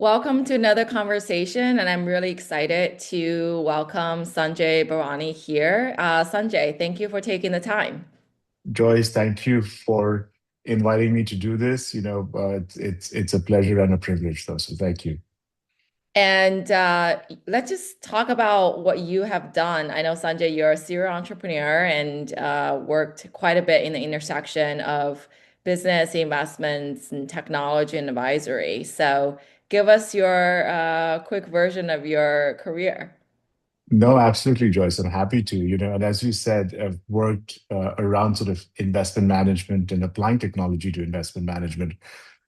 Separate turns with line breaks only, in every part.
Welcome to another conversation, and I'm really excited to welcome Sanjay Bharwani here. Sanjay, thank you for taking the time.
Joyce, thank you for inviting me to do this. It's a pleasure and a privilege, though. So thank you.
And let's just talk about what you have done. I know, Sanjay, you're a serial entrepreneur and worked quite a bit in the intersection of business, investments, and technology and advisory. So give us your quick version of your career.
No, absolutely, Joyce. I'm happy to. And as you said, I've worked around sort of investment management and applying technology to investment management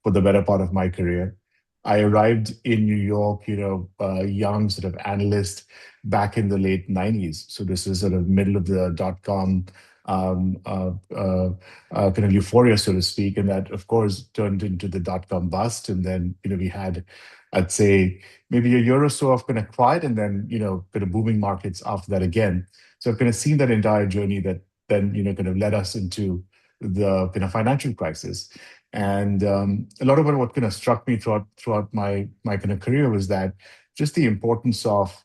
for the better part of my career. I arrived in New York, a young sort of analyst back in the late 90s. So this is sort of middle of the dot-com um, uh, uh, kind of euphoria, so to speak. And that, of course, turned into the dot-com bust. And then, we had, I'd say, maybe a year or so of kind of quiet and then, kind of booming markets after that again. So I've kind of seen that entire journey that then, kind of led us into the kind of financial crisis. And a lot of what kind of struck me throughout my kind of career was that just the importance of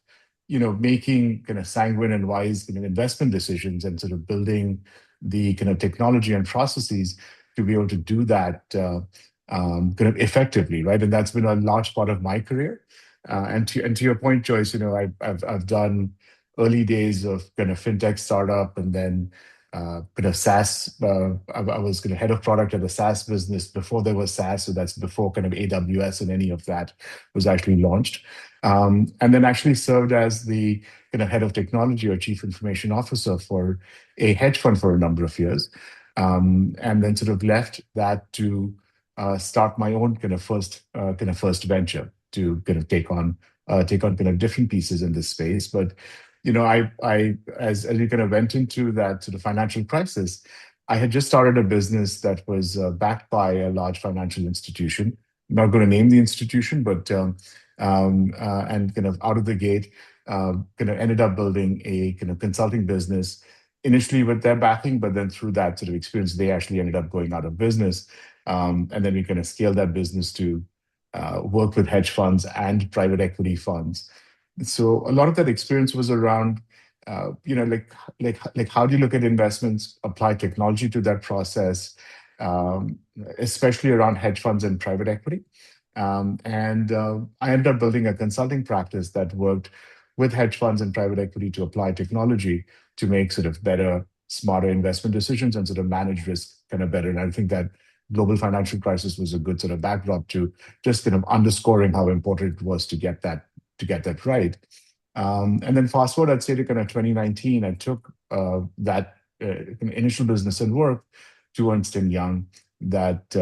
making kind of sanguine and wise kind of investment decisions and sort of building the kind of technology and processes to be able to do that kind of effectively, right? And that's been a large part of my career. And to your point, Joyce, I've done early days of kind of fintech startup and then kind of SaaS. I was kind of head of product at the SaaS business before there was SaaS, so that's before kind of AWS and any of that was actually launched. And then actually served as the kind of head of technology or chief information officer for a hedge fund for a number of years, and then sort of left that to start my own kind of first venture to kind of take on kind of different pieces in this space. But as we kind of went into that sort of financial crisis, I had just started a business that was backed by a large financial institution. I'm not going to name the institution, but and kind of out of the gate, kind of ended up building a kind of consulting business initially with their backing, but then through that sort of experience, they actually ended up going out of business. And then we kind of scaled that business to work with hedge funds and private equity funds. So a lot of that experience was around, like how do you look at investments, apply technology to that process, um, especially around hedge funds and private equity. And I ended up building a consulting practice that worked with hedge funds and private equity to apply technology to make sort of better, smarter investment decisions and sort of manage risk kind of better. And I think that global financial crisis was a good sort of backdrop to just kind of underscoring how important it was to get that right. And then fast forward, I'd say to kind of 2019, I took that kind of initial business and work to Ernst& Young that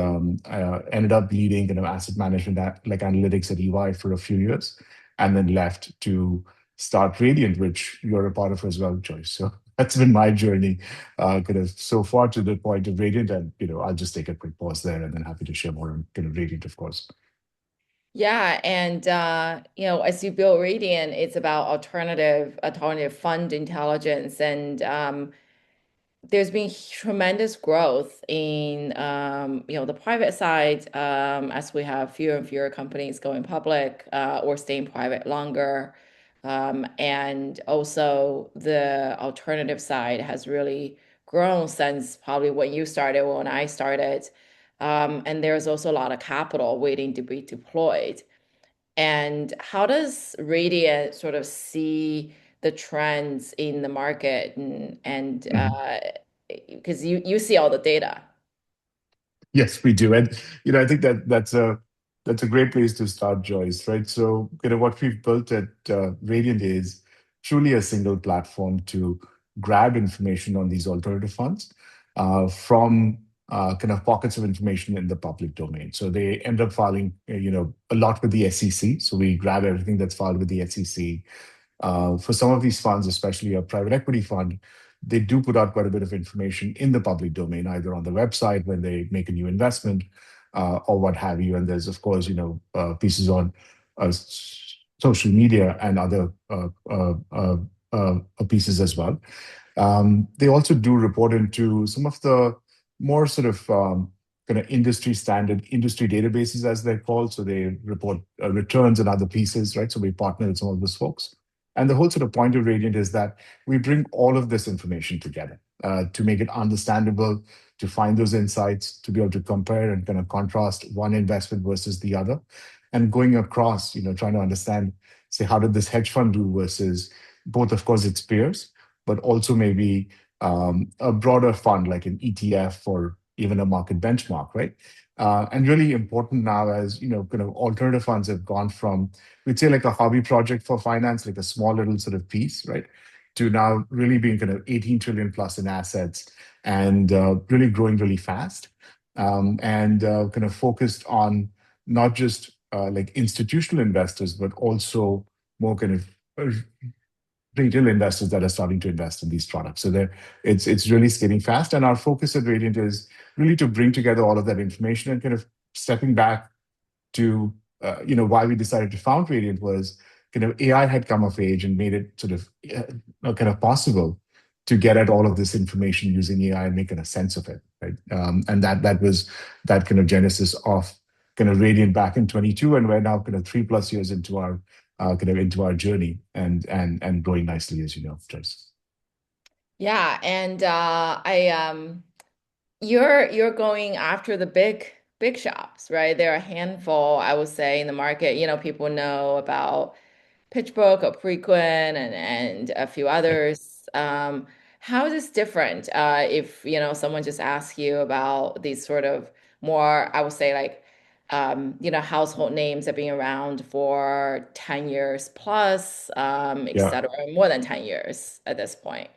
ended up leading kind of asset management like analytics at EY for a few years, and then left to start Radiant, which you're a part of as well, Joyce. So that's been my journey, kind of so far to the point of Radiant. And I'll just take a quick pause there, and then happy to share more on kind of Radiant, of course.
Yeah, and as you build Radiant, it's about alternative fund intelligence, and there's been tremendous growth in the private side as we have fewer and fewer companies going public or staying private longer. And also the alternative side has really grown since probably when you started, when I started. And there's also a lot of capital waiting to be deployed. And how does Radiant sort of see the trends in the market and
Mhm.
because you see all the data.
Yes, we do. And I think that's a great place to start, Joyce, right? So, what we've built at Radiant is truly a single platform to grab information on these alternative funds from kind of pockets of information in the public domain. So they end up filing, a lot with the SEC. So we grab everything that's filed with the SEC. For some of these funds, especially a private equity fund, they do put out quite a bit of information in the public domain, either on the website when they make a new investment or what have you. And there's, of course, pieces on social media and other pieces as well. They also do report into some of the more sort of kind of industry standard industry databases, as they're called. So they report returns and other pieces, right? So we partner with some of those folks. And the whole sort of point of Radiant is that we bring all of this information together to make it understandable, to find those insights, to be able to compare and kind of contrast one investment versus the other, and going across, trying to understand, say, how did this hedge fund do versus both, of course, its peers, but also maybe a broader fund like an ETF or even a market benchmark, right? And really important now as, kind of alternative funds have gone from, we'd say like a hobby project for finance, like a small little sort of piece, right? To now really being kind of 18 trillion plus in assets and really growing really fast. And kind of focused on not just like institutional investors, but also more kind of retail investors that are starting to invest in these products. So it's really scaling fast. And our focus at Radiant is really to bring together all of that information and kind of stepping back to why we decided to found Radiant was kind of AI had come of age and made it sort of kind of possible to get at all of this information using AI and making a sense of it, right? And that was that kind of genesis of kind of Radiant back in 22, and we're now kind of 3+ years into our kind of into our journey and growing nicely, as you know, Joyce.
Yeah, and you're going after the big shops, right? There are a handful, I would say, in the market. People know about PitchBook or Preqin and a few others. How is this different if someone just asks you about these sort of more, I would say like household names that have been around for 10 years plus, et
Yeah.
cetera, more than 10 years at this point.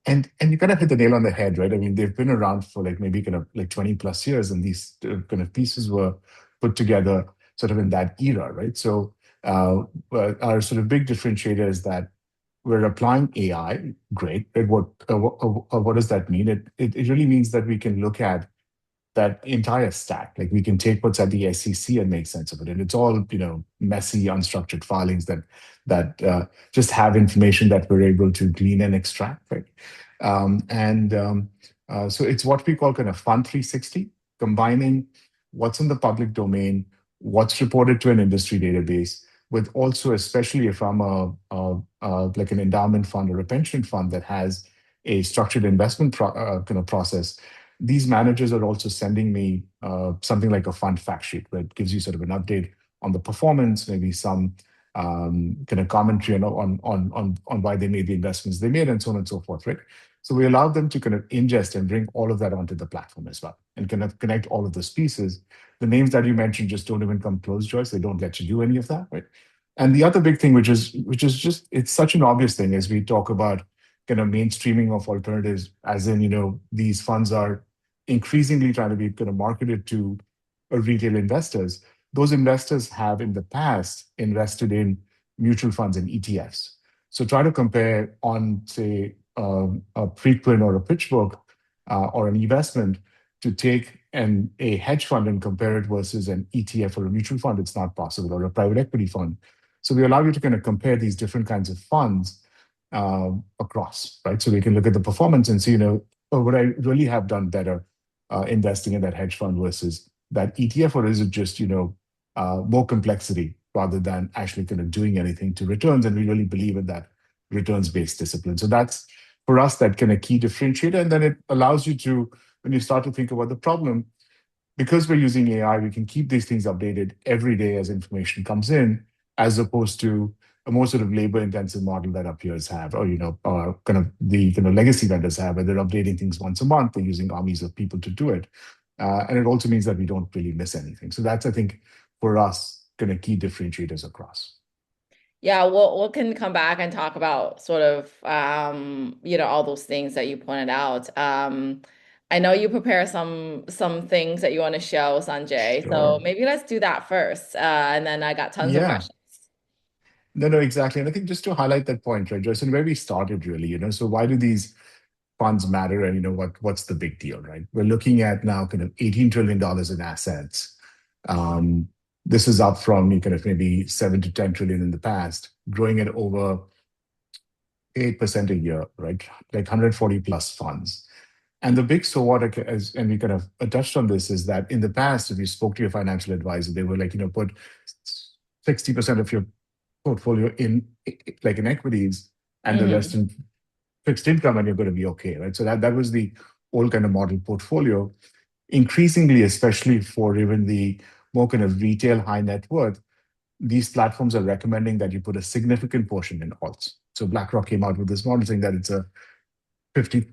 And you kind of hit the nail on the head, right? I mean, they've been around for like maybe kind of like 20+ years, and these kind of pieces were put together sort of in that era, right? So our sort of big differentiator is that we're applying AI. Great. Right? What does that mean? It really means that we can look at that entire stack. Like we can take what's at the SEC and make sense of it. And it's all, messy, unstructured filings that just have information that we're able to glean and extract, right? So it's what we call kind of Fund 360, combining what's in the public domain, what's reported to an industry database, with also, especially if I'm like an endowment fund or a pension fund that has a structured investment kind of process. These managers are also sending me something like a fund fact sheet, where it gives you sort of an update on the performance, maybe some kind of commentary on why they made the investments they made, and so on and so forth, right? So we allow them to kind of ingest and bring all of that onto the platform as well, and kind of connect all of those pieces. The names that you mentioned just don't even come close, Joyce. They don't let you do any of that, right? And the other big thing, which is just it's such an obvious thing as we talk about kind of mainstreaming of alternatives, as in these funds are increasingly trying to be kind of marketed to retail investors. Those investors have in the past invested in mutual funds and ETFs. So try to compare on, say, a Preqin or a PitchBook or an investment to take a hedge fund and compare it versus an ETF or a mutual fund. It's not possible, or a private equity fund. So we allow you to kind of compare these different kinds of funds across, right? So we can look at the performance and see, oh, would I really have done better investing in that hedge fund versus that ETF, or is it just more complexity rather than actually kind of doing anything to returns? And we really believe in that returns-based discipline. So that's for us that kind of key differentiator, and then it allows you to, when you start to think about the problem, because we're using AI, we can keep these things updated every day as information comes in, as opposed to a more sort of labor-intensive model that our peers have, or kind of the legacy vendors have, where they're updating things once a month. They're using armies of people to do it, and it also means that we don't really miss anything. So that's, I think, for us, kind of key differentiators across.
Yeah, we can come back and talk about sort of all those things that you pointed out. I know you prepare some things that you want to show, Sanjay. So
Sure.
maybe let's do that first. And then I got tons of
Yeah.
questions.
No, no, exactly. And I think just to highlight that point, right, Joyce, and where we started really, so why do these funds matter, and what's the big deal, right? We're looking at now kind of $18 trillion in assets. This is up from kind of maybe 7 to 10 trillion in the past, growing at over 8% a year, right? Like 140 plus funds. And the big so what, as, and we kind of touched on this, is that in the past, if you spoke to your financial advisor, they were like, put 60% of your portfolio in like in equities and the rest
Hmm.
in fixed income, and you're going to be okay, right? So that was the old kind of model portfolio. Increasingly, especially for even the more kind of retail high net worth, these platforms are recommending that you put a significant portion in alts. So BlackRock came out with this model saying that it's a 50,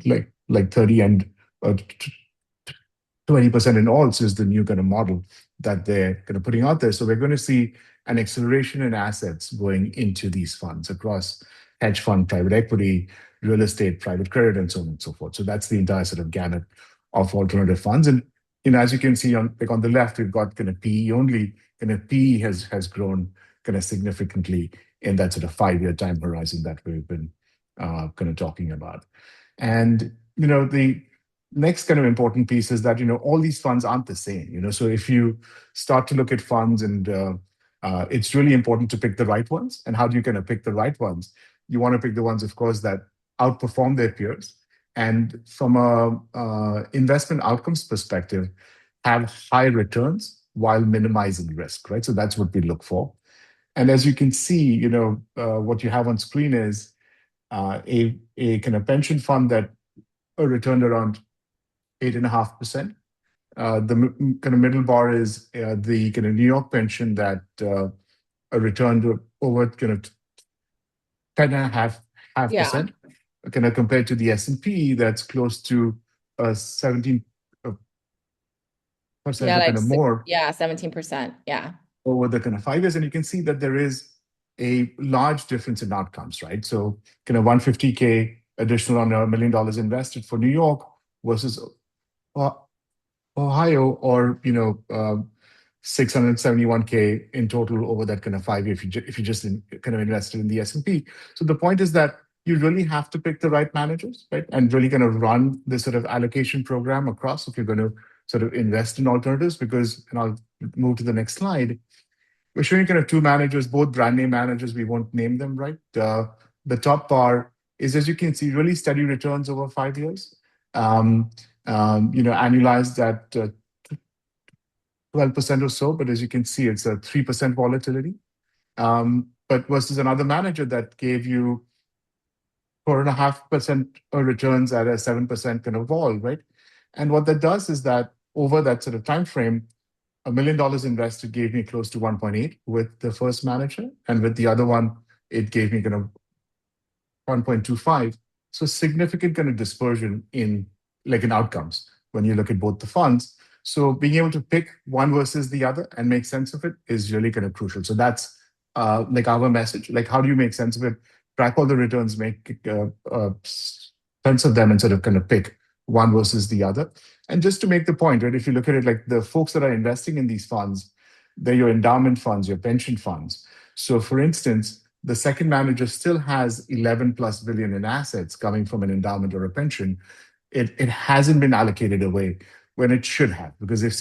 like 30 and 20% in alts is the new kind of model that they're kind of putting out there. So we're going to see an acceleration in assets going into these funds across hedge fund, private equity, real estate, private credit, and so on and so forth. So that's the entire sort of gamut of alternative funds. And as you can see on like on the left, we've got kind of PE only. Kind of PE has grown kind of significantly in that sort of 5-year time horizon that we've been kind of talking about. And the next kind of important piece is that all these funds aren't the same. So if you start to look at funds, and it's really important to pick the right ones. And how do you kind of pick the right ones? You want to pick the ones, of course, that outperform their peers, and from a investment outcomes perspective, have high returns while minimizing risk, right? So that's what we look for. And as you can see, what you have on screen is a kind of pension fund that returned around 8.5%. The kind of middle bar is the kind of New York pension that returned over kind of 10.5
Yeah.
percent, kind of compared to the S&P that's close to 17%
Yeah,
or
like
kind of more
17%. Yeah.
over the kind of 5 years. And you can see that there is a large difference in outcomes, right? So kind of 150K additional on $1 million invested for New York versus uh, Ohio, or 671K in total over that kind of 5 year, if you just kind of invested in the S&P. So the point is that you really have to pick the right managers, right, and really kind of run this sort of allocation program across if you're going to sort of invest in alternatives. Because, and I'll move to the next slide, we're showing kind of two managers, both brand name managers. We won't name them, right? The top bar is, as you can see, really steady returns over 5 years. Um, Annualized at 12% or so, but as you can see, it's a 3% volatility. But versus another manager that gave you 4.5% returns at a 7% kind of vol, right? And what that does is that over that sort of time frame, $1 million invested gave me close to 1.8 with the first manager, and with the other one, it gave me kind of 1.25. So significant kind of dispersion in like in outcomes when you look at both the funds. So being able to pick one versus the other and make sense of it is really kind of crucial. So that's like our message. Like, how do you make sense of it? Track all the returns, make sense of them, and sort of kind of pick one versus the other. And just to make the point, right? If you look at it, like the folks that are investing in these funds, they're your endowment funds, your pension funds. So, for instance, the second manager still has 11 plus billion in assets coming from an endowment or a pension. It hasn't been allocated away when it should have, because they've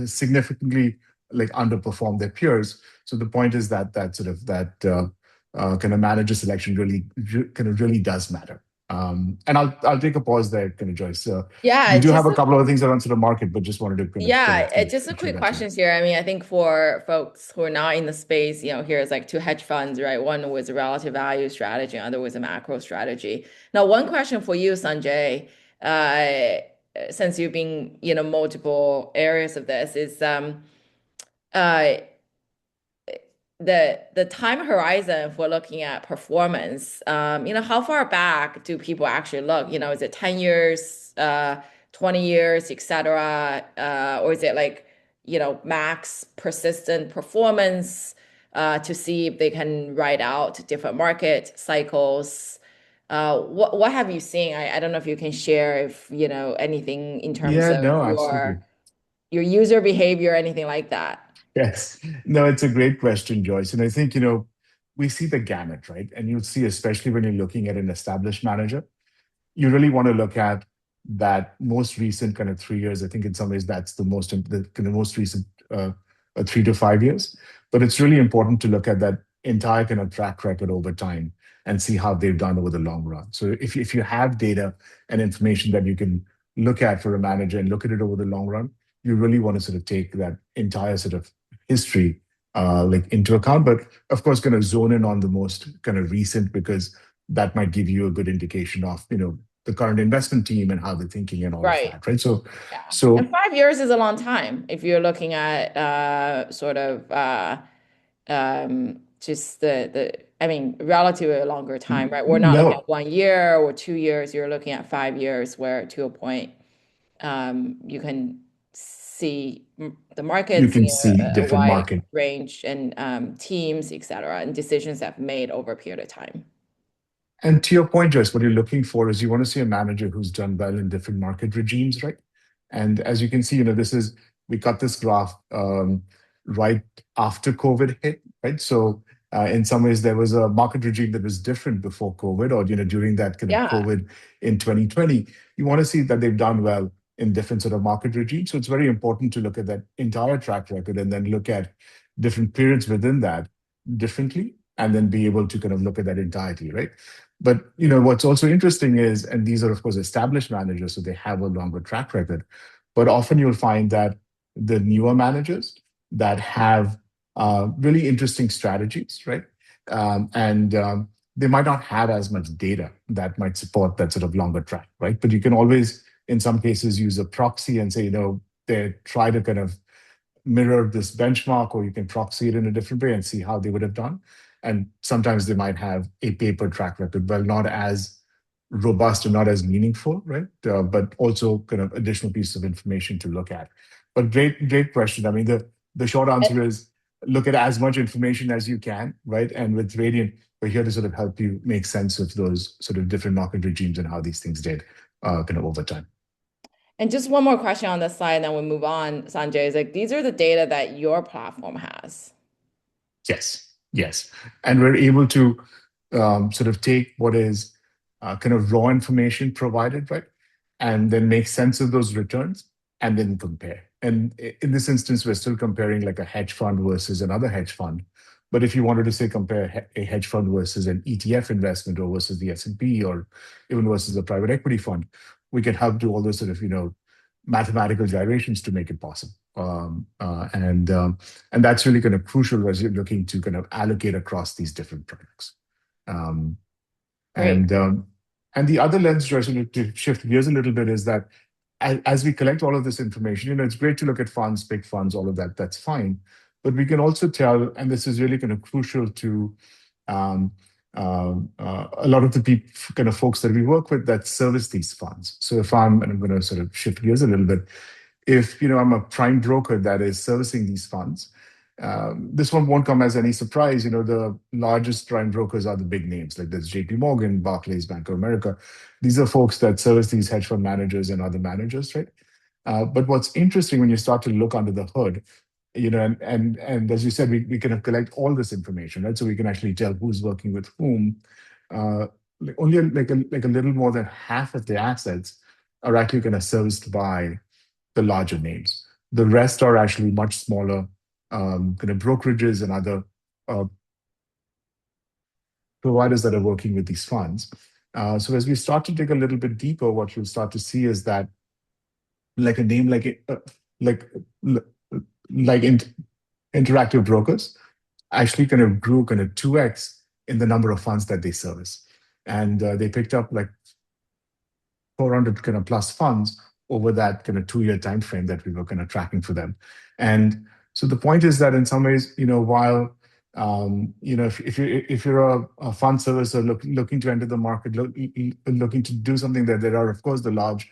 significantly like underperformed their peers. So the point is that kind of manager selection really does matter. And I'll take a pause there, kind of, Joyce.
Yeah,
You do have
just
a couple of things around sort of market, but just wanted to
yeah,
kind of
just a
ensure
quick
that you.
questions here. I mean, I think for folks who are not in the space, here's like two hedge funds, right? One was a relative value strategy, other was a macro strategy. Now, one question for you, Sanjay, uh, since you've been, multiple areas of this is uh the time horizon for looking at performance, how far back do people actually look? Is it 10 years, 20 years, et cetera? Or is it like, max persistent performance to see if they can ride out different market cycles? What have you seen? I don't know if you can share if, anything in terms
Yeah,
of
no, absolutely.
your user behavior, anything like that.
Yes. No, it's a great question, Joyce. And I think, we see the gamut, right? And you'll see, especially when you're looking at an established manager, you really want to look at that most recent kind of 3 years. I think in some ways that's the kind of most recent 3 to 5 years. But it's really important to look at that entire kind of track record over time. and see how they've done over the long run. So if you have data and information that you can look at for a manager and look at it over the long run, you really want to sort of take that entire sort of history like into account. But of course, kind of zone in on the most kind of recent, because that might give you a good indication of, the current investment team and how they're thinking and all of
Right.
that, right? So,
Yeah. And
so
5 years is a long time if you're looking at sort of just I mean, relatively a longer time, right? We're not looking
no,
at 1 year or 2 years. You're looking at 5 years, where to a point, you can see the
you
markets,
can see
a
different
wide
market.
range and teams, et cetera, and decisions that made over a period of time.
And to your point, Joyce, what you're looking for is you want to see a manager who's done well in different market regimes, right? And as you can see, we cut this graph right after COVID hit, right? So in some ways, there was a market regime that was different before COVID, or during that kind of
Yeah.
COVID in 2020. You want to see that they've done well in different sort of market regimes. So it's very important to look at that entire track record and then look at different periods within that differently, and then be able to kind of look at that entirety, right? But what's also interesting is, and these are of course established managers, so they have a longer track record. But often you'll find that the newer managers that have really interesting strategies, right? And they might not have as much data that might support that sort of longer track, right? But you can always, in some cases, use a proxy and say, they try to kind of mirror this benchmark, or you can proxy it in a different way and see how they would have done. And sometimes they might have a paper track record, well, not as robust or not as meaningful, right? But also kind of additional pieces of information to look at. But great question. I mean, the short answer is look at as much information as you can, right? And with Radiant, we're here to sort of help you make sense of those sort of different market regimes and how these things did kind of over time.
And just one more question on this slide, and then we'll move on, Sanjay, is like these are the data that your platform has.
Yes, yes. And we're able to sort of take what is kind of raw information provided, right? And then make sense of those returns and then compare. And in this instance, we're still comparing like a hedge fund versus another hedge fund. But if you wanted to say compare a hedge fund versus an ETF investment, or versus the S&P, or even versus a private equity fund, we can help do all those sort of, mathematical gyrations to make it possible. And that's really kind of crucial as you're looking to kind of allocate across these different products. Um,
Great.
and um, and the other lens, Joyce, to shift gears a little bit, is that as we collect all of this information, it's great to look at funds, big funds, all of that. That's fine, but we can also tell, and this is really kind of crucial to um, a lot of the people, kind of folks that we work with that service these funds. So and I'm going to sort of shift gears a little bit, if I'm a prime broker that is servicing these funds, this one won't come as any surprise. The largest prime brokers are the big names, like there's JP Morgan, Barclays, Bank of America. These are folks that service these hedge fund managers and other managers, right? But what's interesting when you start to look under the hood, and as you said, we can collect all this information, right? So we can actually tell who's working with whom. Only like a little more than half of the assets are actually kind of serviced by the larger names. The rest are actually much smaller kind of brokerages and other uh, providers that are working with these funds. So as we start to dig a little bit deeper, what you'll start to see is that like a name like like interactive brokers actually kind of grew kind of 2x in the number of funds that they service. And they picked up like 400 kind of plus funds over that kind of 2 year time frame that we were kind of tracking for them. And so the point is that in some ways, while if you're a fund servicer looking to enter the market, looking to do something, there are of course the large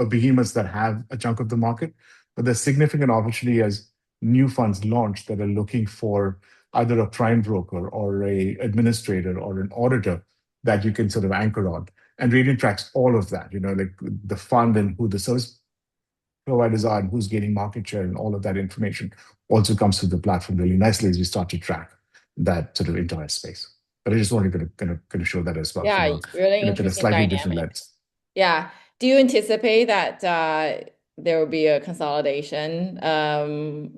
behemoths that have a chunk of the market, but there's significant opportunity as new funds launch that are looking for either a prime broker or a administrator or an auditor that you can sort of anchor on. And Radiant tracks all of that, like the fund and who the service providers are and who's gaining market share, and all of that information also comes through the platform really nicely as we start to track that sort of entire space. But I just wanted to kind of show that as well from
Yeah,
a
really
kind of
interesting
slightly different
dynamic.
lens.
Yeah. Do you anticipate that there will be a consolidation of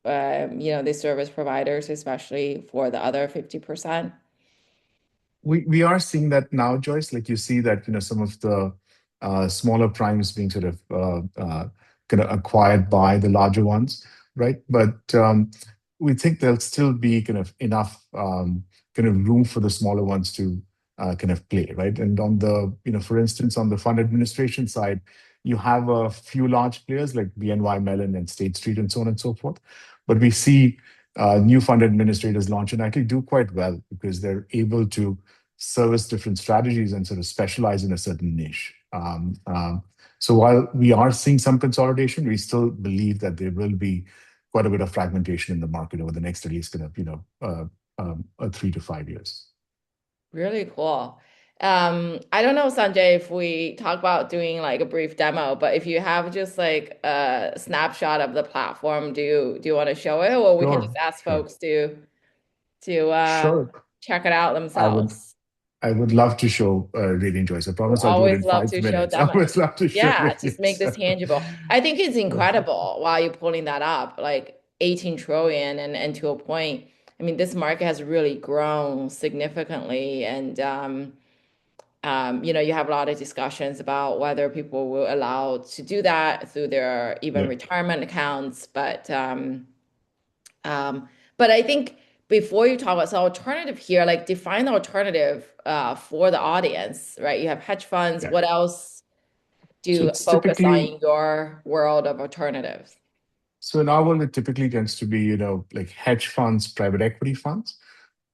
the service providers, especially for the other 50%?
we are seeing that now, Joyce. Like you see that some of the smaller primes being sort of kind of acquired by the larger ones, right? But we think there'll still be kind of enough kind of room for the smaller ones to kind of play, right? And on the for instance, on the fund administration side, you have a few large players like BNY Mellon and State Street and so on and so forth. But we see new fund administrators launch and actually do quite well because they're able to service different strategies and sort of specialize in a certain niche. So while we are seeing some consolidation, we still believe that there will be quite a bit of fragmentation in the market over the next at least kind of 3 to 5 years.
Really cool. I don't know, Sanjay, if we talk about doing like a brief demo, but if you have just like a snapshot of the platform, do you want to show it, or we can just
Sure,
ask
sure,
folks to
sure.
check it out
I would
themselves?
I would love to show Radiant Joyce. I
We
promise I'll do it
always
in
love
five
to show
minutes. I
demos.
always love to show
Yeah, just
Radiant.
make this tangible. I think it's incredible while you're pulling that up, like 18 trillion and to a point. I mean, this market has really grown significantly, and you have a lot of discussions about whether people will allow to do that through their even
Yeah,
retirement accounts. But I think before you talk about so alternative here, like define the alternative for the audience, right? You have hedge funds.
yeah.
What else do
So
you
it's
focus on
typically
in your world of alternatives?
so in our world it typically tends to be like hedge funds, private equity funds.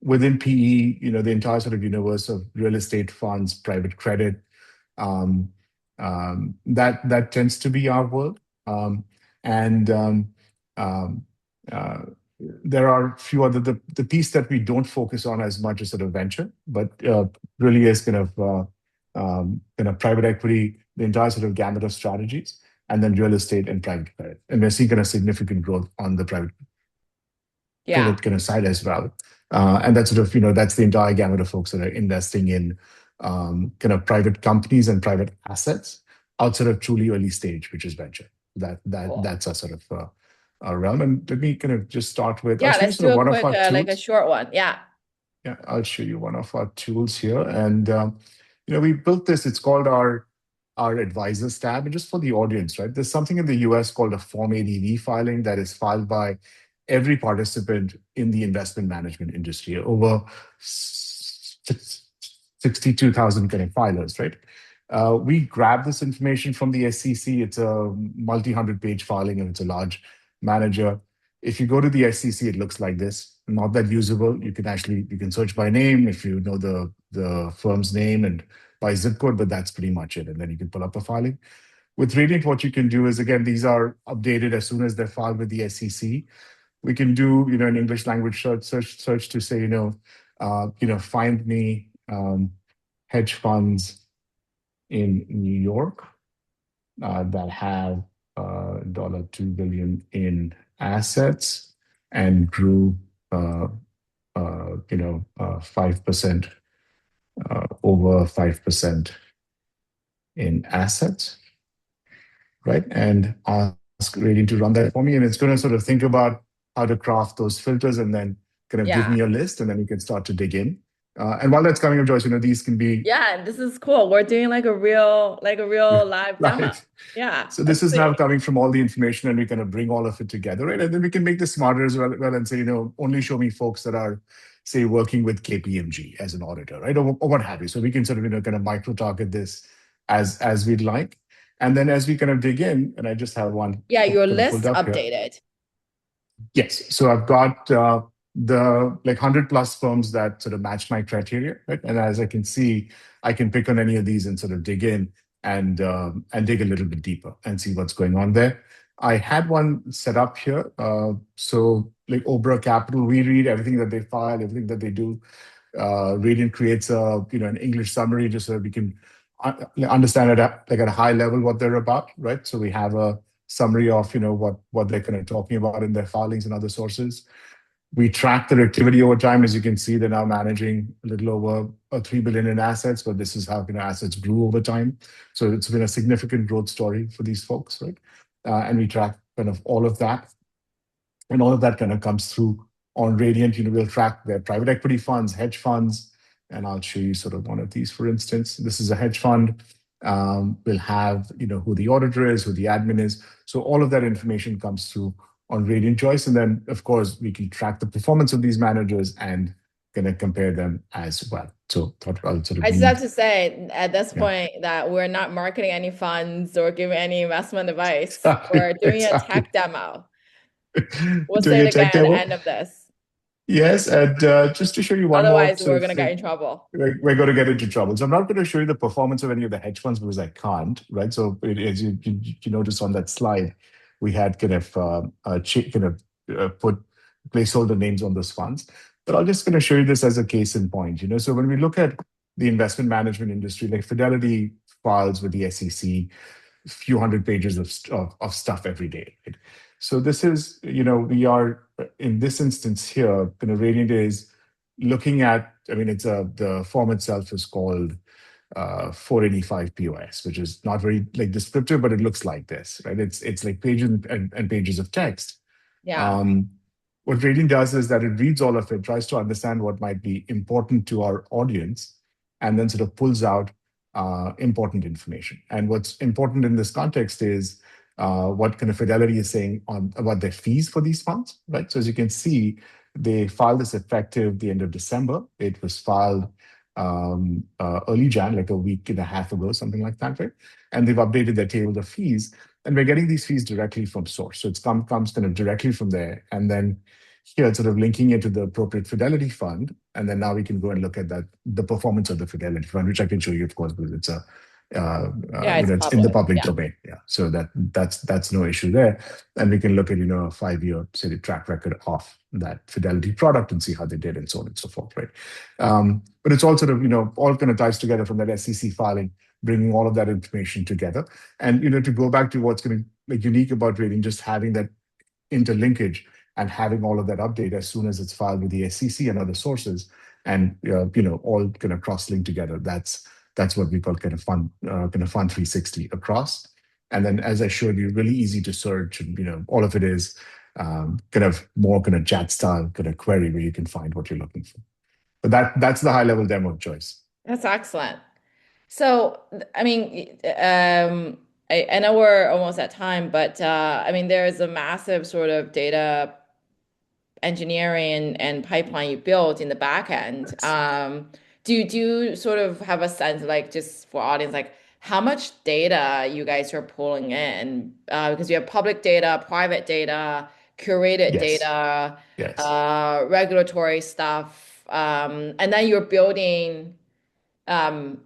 Within PE, the entire sort of universe of real estate funds, private credit, um, that tends to be our world. And um, uh, there are a few other the piece that we don't focus on as much as sort of venture, but really is kind of private equity, the entire sort of gamut of strategies, and then real estate and private credit. And we're seeing kind of significant growth on the private
Yeah,
credit kind of side as well. And that's sort of, that's the entire gamut of folks that are investing in kind of private companies and private assets outside of truly early stage, which is venture.
cool.
That's a sort of our realm. And let me kind of just start with, I'll
Yeah,
show you
let's
sort
do
of
a
one of
quick,
our
like a
tools.
short one. Yeah,
Yeah, I'll show you one of our tools here. And we built this. It's called our advisors tab. And just for the audience, right? There's something in the US called a Form ADV filing that is filed by every participant in the investment management industry. Over 62,000 kind of filers, right? We grab this information from the SEC. It's a multi-hundred page filing and it's a large manager. If you go to the SEC, it looks like this. Not that usable. You can search by name if you know the firm's name and by zip code, but that's pretty much it. And then you can pull up a filing. With Radiant, what you can do is again, these are updated as soon as they're filed with the SEC. We can do an English language search to say find me hedge funds in New York that have $2 billion in assets and grew 5% over 5% in assets, right? And ask Radiant to run that for me, and it's going to sort of think about how to craft those filters, and then kind of give
yeah.
me a list, and then we can start to dig in. And while that's coming up, Joyce, these can be
Yeah, this is cool. We're doing like a real live demo.
live.
Yeah,
So this
let's
is now
see.
coming from all the information, and we kind of bring all of it together, right? And then we can make this smarter as well and say, only show me folks that are, say, working with KPMG as an auditor, right, or what have you. So we can sort of kind of micro target this as we'd like, and then as we kind of dig in, and I just have one
Yeah, your
kind of pulled
list
up here.
updated.
Yes. So I've got the like 100 plus firms that sort of match my criteria, right? And as I can see, I can pick on any of these and sort of dig in and dig a little bit deeper and see what's going on there. I had one set up here. So like Obra Capital, we read everything that they file, everything that they do. Radiant creates a an English summary just so that we can understand like at a high level what they're about, right? So we have a summary of what they're kind of talking about in their filings and other sources. We track their activity over time. As you can see, they're now managing a little over 3 billion in assets, but this is how assets grew over time. So it's been a significant growth story for these folks, right? And we track kind of all of that, and all of that kind of comes through on Radiant. We'll track their private equity funds, hedge funds, And I'll show you sort of one of these, for instance. This is a hedge fund. We'll have, who the auditor is, who the admin is. So all of that information comes through on Radiant Choice. And then, of course, we can track the performance of these managers and kind of compare them as well. So thought I'll sort of
I just have
lead.
to say at this
Yeah,
point that we're not marketing any funds or giving any investment advice.
exactly.
We're doing a
Exactly.
tech demo. We'll say
Doing
it
a
again
tech
at the
demo.
end of this.
Yes. And just to show you one more
Otherwise,
sort
we're
of
going to get
thing,
in trouble.
we're going to get into trouble. So I'm not going to show you the performance of any of the hedge funds because I can't, right? So as you notice on that slide, we had kind of put placeholder names on those funds. But I'll just kind of show you this as a case in point. So when we look at the investment management industry, like Fidelity files with the SEC a few hundred pages of stuff every day. Right? So this is, we are in this instance here, Radiant is looking at, I mean, the form itself is called 485 POS, which is not very like descriptive, but it looks like this, right? It's like pages and pages of text.
Yeah.
Um, what Radiant does is that it reads all of it, tries to understand what might be important to our audience, and then sort of pulls out important information. And what's important in this context is what kind of Fidelity is saying on about their fees for these funds, right? So as you can see, they filed this effective the end of December. It was filed early Jan, like a week and a half ago, something like that, right? And they've updated their table of fees, and we're getting these fees directly from source. So comes kind of directly from there, and then here it's sort of linking it to the appropriate Fidelity fund, and then now we can go and look at the performance of the Fidelity fund, which I can show you, of course, because it's
Yeah, it's
it's in the
public.
public
Yeah.
domain. Yeah, so that's no issue there, and we can look at a 5 year say track record of that Fidelity product and see how they did and so on and so forth, right? But it's all sort of all kind of ties together from that SEC filing, bringing all of that information together, and to go back to what's going to like unique about Radiant, just having that interlinkage and having all of that update as soon as it's filed with the SEC and other sources, and all kind of cross-linked together. That's what we call kind of fun 360 across. And then, as I showed you, really easy to search, and all of it is kind of more kind of chat style kind of query where you can find what you're looking for. But that's the high level demo of Joyce.
That's excellent. So, I mean, I know we're almost at time, but I mean, there is a massive sort of data engineering and pipeline you built in the back end. Do you sort of have a sense, like just for audience, like how much data you guys are pulling in? Because you have public data, private data, curated
Yes.
data,
Yes.
regulatory stuff, and then you're building um,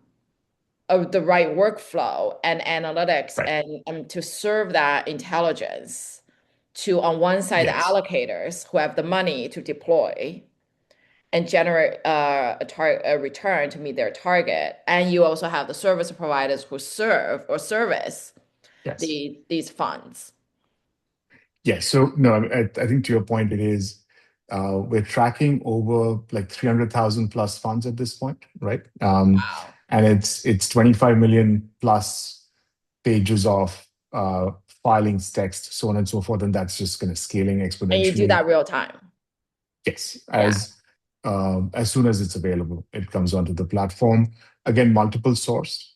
the right workflow and analytics
Right.
and to serve that intelligence to, on one side, the
Yes.
allocators who have the money to deploy and generate a return to meet their target. And you also have the service providers who serve or service
Yes.
these funds.
Yes. So no, I think to your point, it is we're tracking over like 300,000 plus funds at this point, right?
Wow.
And it's 25 million plus pages of filings, text, so on and so forth, and that's just kind of scaling
And you do
exponentially.
that real time.
Yes,
Yeah.
as soon as it's available, it comes onto the platform. Again, multiple source.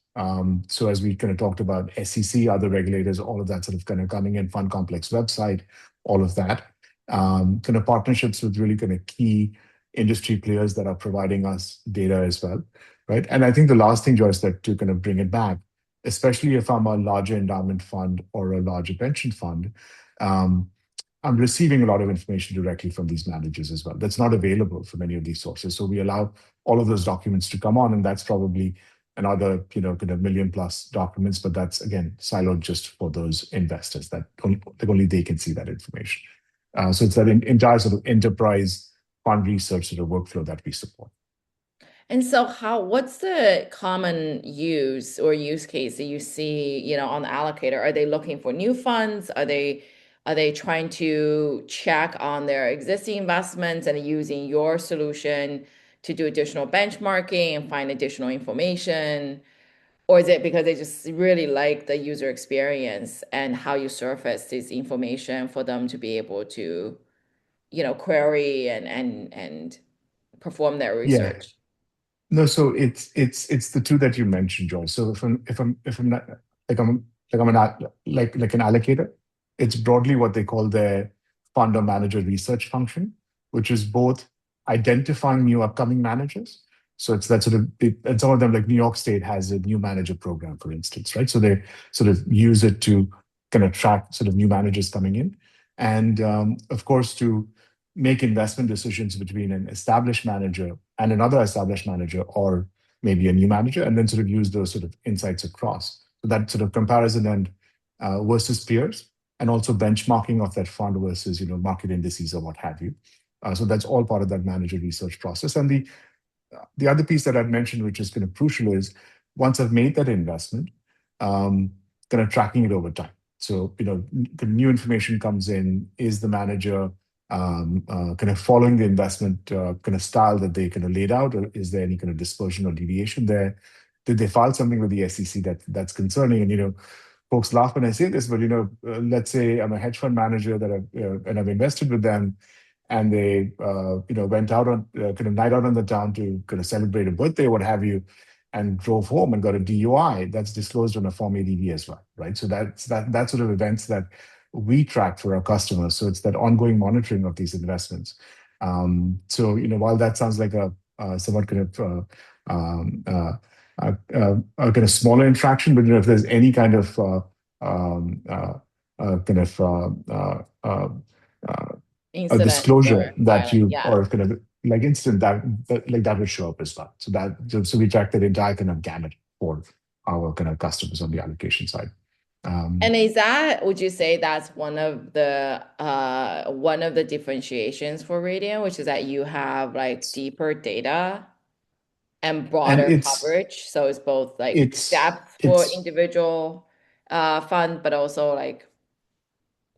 So as we kind of talked about SEC, other regulators, all of that sort of kind of coming in, Fund Complex website, all of that. Kind of partnerships with really kind of key industry players that are providing us data as well, right? And I think the last thing, Joyce, that to kind of bring it back, especially if I'm a larger endowment fund or a larger pension fund, um, I'm receiving a lot of information directly from these managers as well. That's not available from any of these sources. So we allow all of those documents to come on, and that's probably another, kind of million plus documents, but that's again siloed just for those investors that only they can see that information. So it's that entire sort of enterprise fund research sort of workflow that we support.
And so what's the common use or use case that you see, on the allocator? Are they looking for new funds? Are they trying to check on their existing investments and using your solution to do additional benchmarking and find additional information? Or is it because they just really like the user experience and how you surface this information for them to be able to, query and perform their
Yeah,
research?
No, so it's the two that you mentioned, Joyce. So if I'm not like I'm an like an allocator, it's broadly what they call their fund or manager research function, which is both identifying new upcoming managers. So it's that sort of and some of them like New York State has a new manager program, for instance, right? So they sort of use it to kind of track sort of new managers coming in, and of course to make investment decisions between an established manager and another established manager, or maybe a new manager, and then sort of use those sort of insights across. So that sort of comparison and versus peers, and also benchmarking of that fund versus market indices or what have you. So that's all part of that manager research process. And the other piece that I'd mentioned, which is kind of crucial, is once I've made that investment, um, kind of tracking it over time. So, the new information comes in, is the manager kind of following the investment kind of style that they kind of laid out, or is there any kind of dispersion or deviation there? Did they file something with the SEC that's concerning? And, folks laugh when I say this, but, let's say I'm a hedge fund manager and I've invested with them, and they went out on kind of night out on the town to kind of celebrate a birthday, what have you, and drove home and got a DUI. That's disclosed on a Form ADV as well, right? So that sort of events that we track for our customers. So it's that ongoing monitoring of these investments. So while that sounds like a somewhat kind of a kind of smaller infraction, but if there's any kind of kind of a
Incident
disclosure
or
that
filing.
you,
Yeah.
or kind of like instant that like that would show up as well. So we track that entire kind of gamut for our kind of customers on the allocation side. Um,
And is that, would you say that's one of the differentiations for Radiant, which is that you have like deeper data and
and
broader coverage? So it's both like
it's
depth for
it's
individual fund, but also like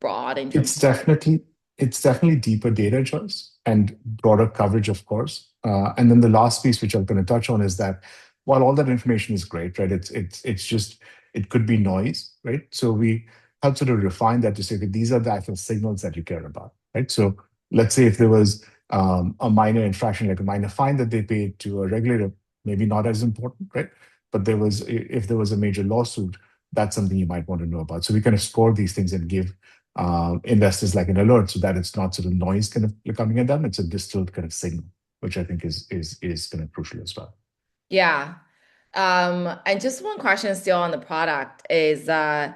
broad in terms
It's
of coverage.
definitely it's definitely deeper data choice and broader coverage, of course. And then the last piece, which I'm going to touch on, is that while all that information is great, right? It's just it could be noise, right? So we help sort of refine that to say that these are the actual signals that you care about, right? So let's say if there was a minor infraction, like a minor fine that they paid to a regulator, maybe not as important, right? But if there was a major lawsuit, that's something you might want to know about. So we kind of score these things and give investors like an alert, so that it's not sort of noise kind of coming at them. It's a distilled kind of signal, which I think is kind of crucial as well.
Yeah. And just one question still on the product is, I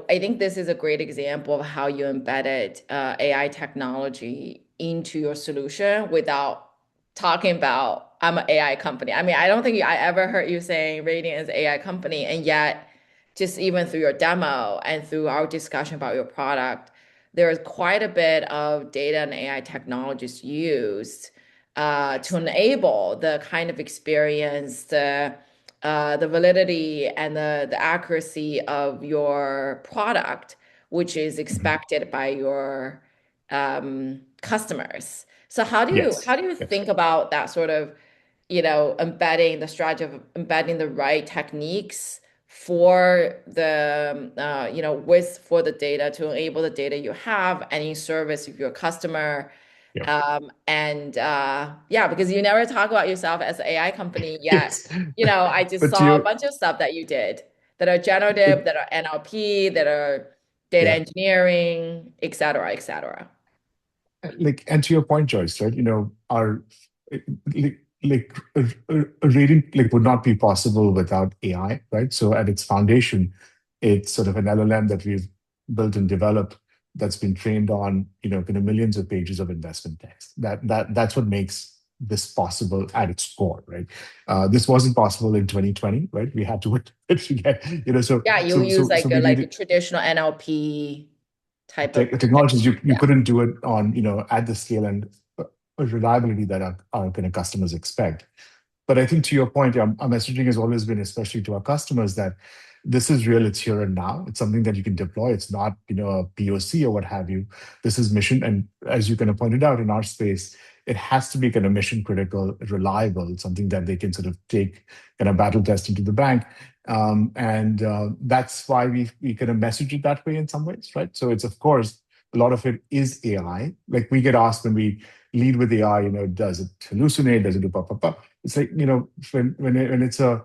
think this is a great example of how you embedded AI technology into your solution without talking about I'm an AI company. I mean, I don't think I ever heard you saying Radiant is an AI company, and yet just even through your demo and through our discussion about your product, there is quite a bit of data and AI technologies used to enable the kind of experience, the validity and the accuracy of your product, which is
Mhm.
expected by your customers. So how
Yes.
do you
Yes.
think about that sort of, embedding the strategy of embedding the right techniques for the with for the data to enable the data you have and in service of your customer,
Yep.
and yeah, because you never talk about yourself as an AI company yet.
Yes.
I just
But
saw a
you,
bunch of stuff that you did that are generative,
it,
that are NLP, that are data
yeah.
engineering, et cetera, et cetera.
Like, and to your point, Joyce, right? Our a reading like would not be possible without AI, right? So at its foundation, it's sort of an LLM that we've built and developed that's been trained on, kind of millions of pages of investment text. That's what makes this possible at its core, right? This wasn't possible in 2020, right? We had to wait to get, so
Yeah, you
so
use
so so we
like a
needed
traditional NLP type of
technologies.
technique.
You
Yeah.
couldn't do it on at the scale and reliability that our kind of customers expect. But I think to your point, our messaging has always been, especially to our customers, that this is real, it's here and now. It's something that you can deploy. It's not, a POC or what have you. This is mission. And as you kind of pointed out in our space, it has to be kind of mission critical, reliable, something that they can sort of take kind of battle test into the bank. And that's why we kind of message it that way in some ways, right? So it's, of course, a lot of it is AI. Like we get asked when we lead with AI, does it hallucinate? Does it do pop, pop, pop? It's like, when it's a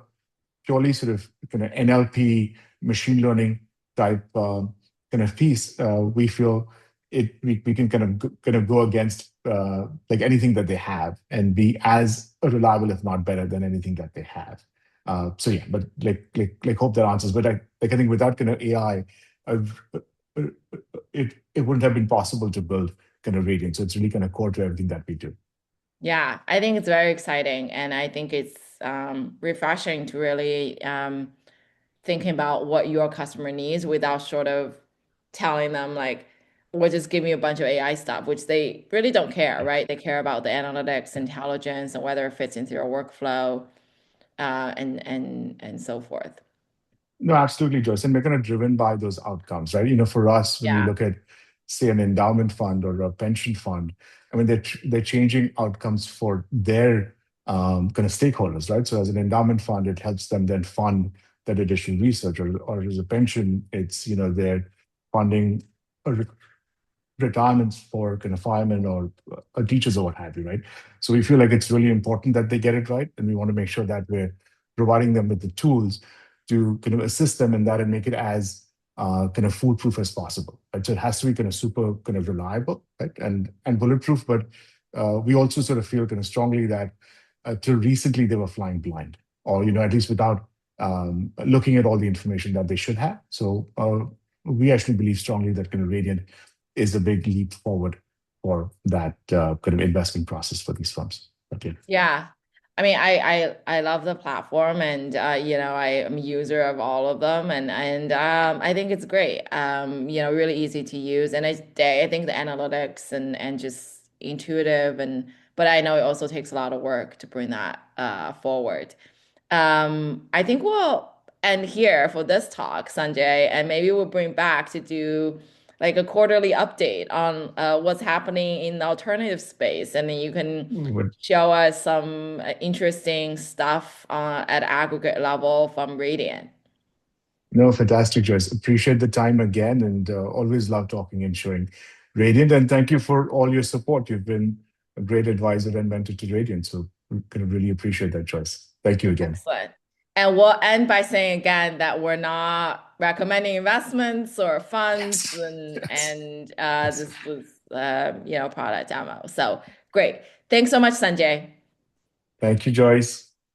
purely sort of kind of NLP machine learning type kind of piece, we feel we can kind of go against like anything that they have and be as reliable, if not better, than anything that they have. So yeah, but like hope that answers. But I think without kind of AI, uh, uh, it wouldn't have been possible to build kind of Radiant. So it's really kind of core to everything that we do.
Yeah, I think it's very exciting, and I think it's refreshing to really thinking about what your customer needs without sort of telling them like, we'll just give you a bunch of AI stuff, which they really don't care, right? They care about the analytics, intelligence, and whether it fits into your workflow, and so forth.
No, absolutely, Joyce. And we're kind of driven by those outcomes, right? For us, when we
Yeah.
look at, say, an endowment fund or a pension fund, I mean, they're changing outcomes for their kind of stakeholders, right? So as an endowment fund, it helps them then fund that additional research, or as a pension, it's, they're funding a retirements for kind of firemen or teachers or what have you, right? So we feel like it's really important that they get it right, and we want to make sure that we're providing them with the tools to kind of assist them in that and make it as kind of foolproof as possible. Right? So it has to be kind of super kind of reliable, right, and bulletproof. But we also sort of feel kind of strongly that till recently they were flying blind, or at least without looking at all the information that they should have. So we actually believe strongly that kind of Radiant is a big leap forward for that kind of investment process for these firms. Okay.
Yeah. I mean, I love the platform, and I am a user of all of them, and I think it's great. Really easy to use, and I think the analytics and just intuitive, and but I know it also takes a lot of work to bring that forward. I think we'll end here for this talk, Sanjay, and maybe we'll bring back to do like a quarterly update on what's happening in the alternative space, and then you can
Would
show us some interesting stuff at aggregate level from Radiant.
No, fantastic, Joyce. Appreciate the time again, and always love talking and showing Radiant. And thank you for all your support. You've been a great advisor and mentor to Radiant. So we kind of really appreciate that, Joyce. Thank you again.
Excellent. And we'll end by saying again that we're not recommending investments or funds,
Yes.
and
Yes.
this was product demo. So great. Thanks so much, Sanjay.
Thank you, Joyce.